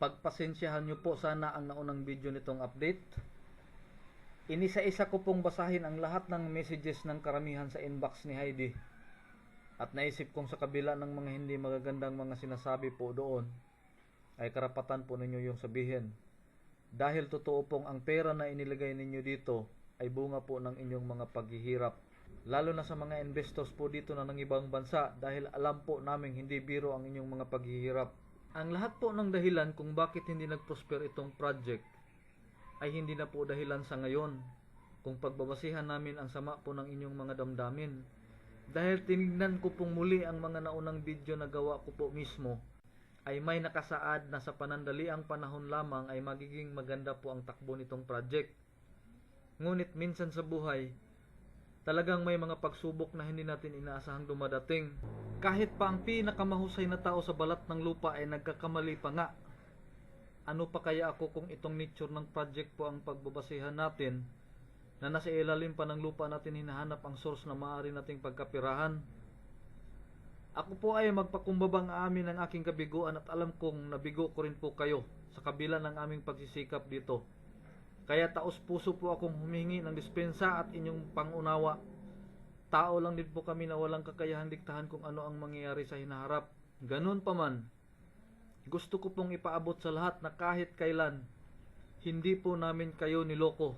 Pagpasensyahan nyo po sana ang naunang video nitong update. Inisa-isa ko pong basahin ang lahat ng messages ng karamihan sa inbox ni Heidi. At naisip kong sa kabila ng mga hindi magagandang mga sinasabi po doon, ay karapatan po ninyo yung sabihin. Dahil totoo pong ang pera na inilagay ninyo dito ay bunga po ng inyong mga paghihirap. Lalo na sa mga investors po dito na ng ibang bansa dahil alam po namin hindi biro ang inyong mga paghihirap. Ang lahat po ng dahilan kung bakit hindi nag-prosper itong project ay hindi na po dahilan sa ngayon kung pagbabasihan namin ang sama po ng inyong mga damdamin. Dahil tinignan ko pong muli ang mga naunang video na gawa ko po mismo, ay may nakasaad na sa panandaliang panahon lamang ay magiging maganda po ang takbo nitong project. Ngunit minsan sa buhay, talagang may mga pagsubok na hindi natin inaasahang dumadating. Kahit pa ang pinakamahusay na tao sa balat ng lupa ay nagkakamali pa nga. Ano pa kaya ako kung itong nature ng project po ang pagbabasihan natin, na nasa ilalim pa ng lupa natin hinahanap ang source na maaari nating pagkapirahan. Ako po ay magpakumbabang amin ng aking kabiguan at alam kong nabigo ko rin po kayo sa kabila ng aming pagsisikap dito. Kaya taos puso po akong humingi ng dispensa at inyong pangunawa. Tao lang din po kami na walang kakayahang diktahan kung ano ang mangyayari sa hinaharap. Ganun pa man, gusto ko pong ipaabot sa lahat na kahit kailan, hindi po namin kayo niloko.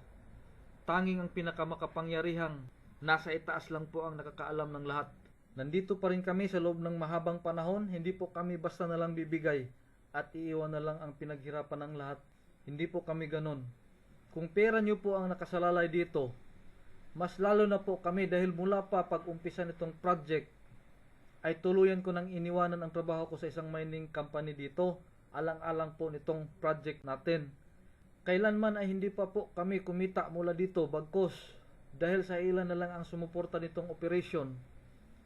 Tanging ang pinakamakapangyarihang nasa itaas lang po ang nakakaalam ng lahat. Nandito pa rin kami sa loob ng mahabang panahon, hindi po kami basta na lang bibigay at iiwan na lang ang pinaghirapan ng lahat. Hindi po kami ganun. Kung pera nyo po ang nakasalalay dito, mas lalo na po kami dahil mula pa pag-umpisa nitong project, ay tuluyan ko nang iniwanan ang trabaho ko sa isang mining company dito, alang-alang po nitong project natin. Kailanman ay hindi pa po kami kumita mula dito, bagkus, dahil sa ilan na lang ang sumuporta nitong operation,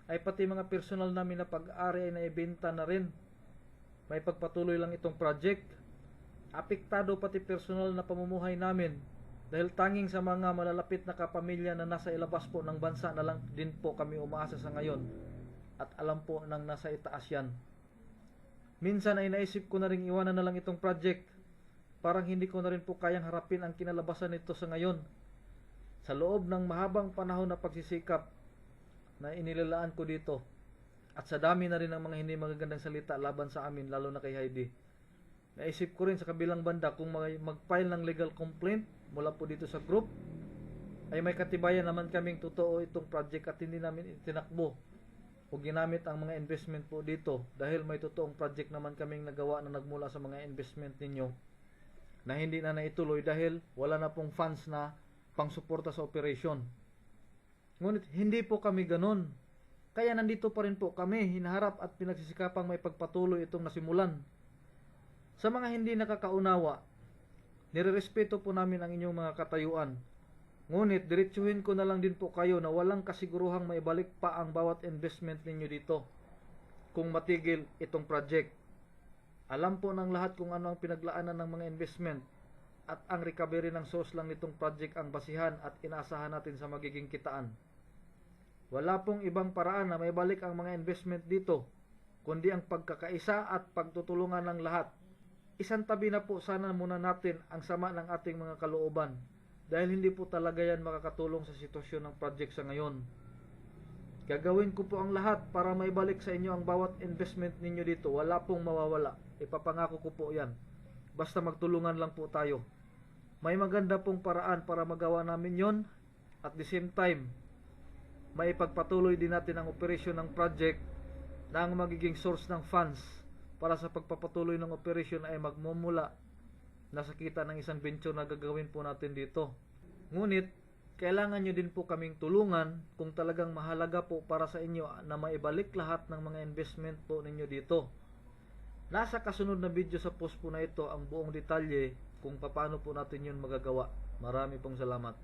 ay pati mga personal namin na pag-ari ay naibenta na rin. May pagpatuloy lang itong project. Apektado pati personal na pamumuhay namin dahil tanging sa mga malalapit na kapamilya na nasa ilabas po ng bansa na lang din po kami umaasa sa ngayon at alam po nang nasa itaas yan. Minsan ay naisip ko na rin iwanan na lang itong project. Parang hindi ko na rin po kayang harapin ang kinalabasan nito sa ngayon. Sa loob ng mahabang panahon na pagsisikap na inilalaan ko dito at sa dami na rin ng mga hindi magagandang salita laban sa amin lalo na kay Heidi, naisip ko rin sa kabilang banda kung mag-file ng legal complaint mula po dito sa group, ay may katibayan naman kaming totoo itong project at hindi namin itinakbo o ginamit ang mga investment po dito dahil may totoong project naman kaming nagawa na nagmula sa mga investment ninyo na hindi na naituloy dahil wala na pong funds na pangsuporta sa operation. Ngunit hindi po kami ganun. Kaya nandito pa rin po kami, hinaharap at pinagsisikapang may pagpatuloy itong nasimulan. Sa mga hindi nakakaunawa, nirerespeto po namin ang inyong mga katayuan. Ngunit diretsuhin ko na lang din po kayo na walang kasiguruhang maibalik pa ang bawat investment ninyo dito kung matigil itong project. Alam po ng lahat kung ano ang pinaglaanan ng mga investment at ang recovery ng source lang nitong project ang basihan at inaasahan natin sa magiging kitaan. Wala pong ibang paraan na maibalik ang mga investment dito kundi ang pagkakaisa at pagtutulungan ng lahat. Isang tabi na po sana muna natin ang sama ng ating mga kalooban dahil hindi po talaga yan makakatulong sa sitwasyon ng project sa ngayon. Gagawin ko po ang lahat para maibalik sa inyo ang bawat investment ninyo dito. Wala pong mawawala. Ipapangako ko po yan. Basta magtulungan lang po tayo. May maganda pong paraan para magawa namin yon at the same time, may pagpatuloy din natin ang operasyon ng project na ang magiging source ng funds para sa pagpapatuloy ng operasyon ay magmumula na sa kita ng isang venture na gagawin po natin dito. Ngunit, kailangan nyo din po kaming tulungan kung talagang mahalaga po para sa inyo na maibalik lahat ng mga investment po ninyo dito. Nasa kasunod na video sa post po na ito ang buong detalye kung paano po natin yun magagawa. Marami pong salamat.